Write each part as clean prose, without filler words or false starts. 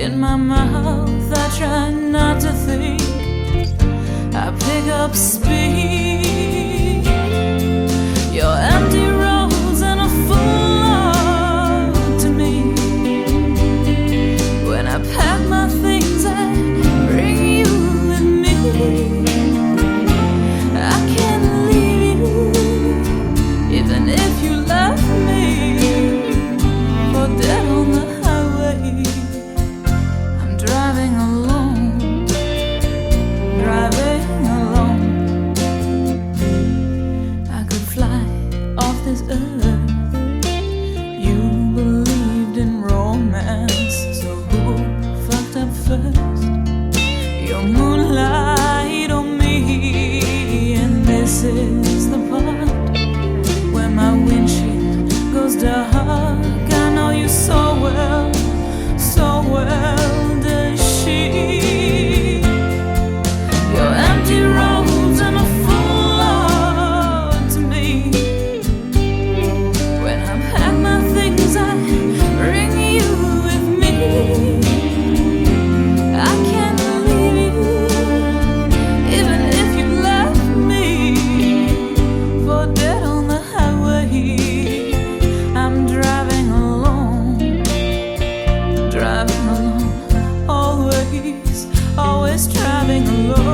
in my mouth. I try not to think. I pick up speed. Your empty roads and a full load to me. When I pack my things, I bring you with me. I can't leave you, even if you love me. For dead on the highway, I'm driving alone, driving alone. I could fly off this earth. You believed in romance, so who fucked up first? Your moonlight on me, and this is the part where my windshield goes dark. I know you so well, does she? Your empty roads and a full load to me. When I pack my things, I bring you with me. I can't leave you, even if you left me. For dead on the highway, I'm driving alone, always driving alone.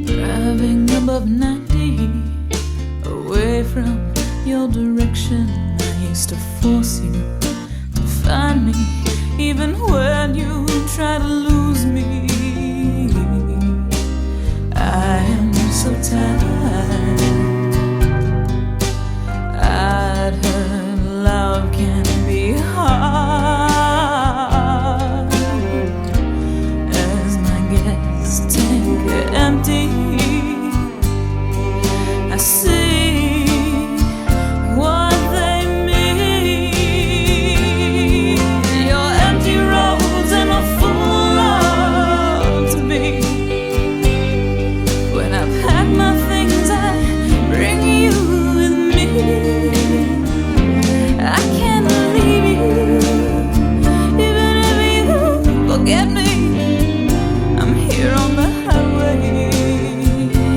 Driving above 90, away from your direction. I used to force you to find me, even when you try to lose me. I am so tired. I'd heard love can be hard. As my gas tank empty, I see what they mean. Your empty roads and a full load to me. When I pack my things, I bring you with me. I can't leave you, even if you forget me. I'm here on the highway,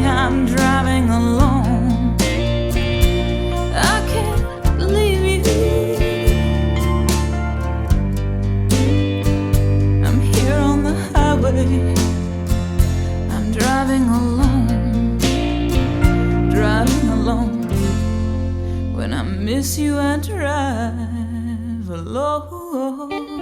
I'm driving alone. I can't leave you, I'm here on the highway, I'm driving alone, driving alone. When I miss you, I drive alone.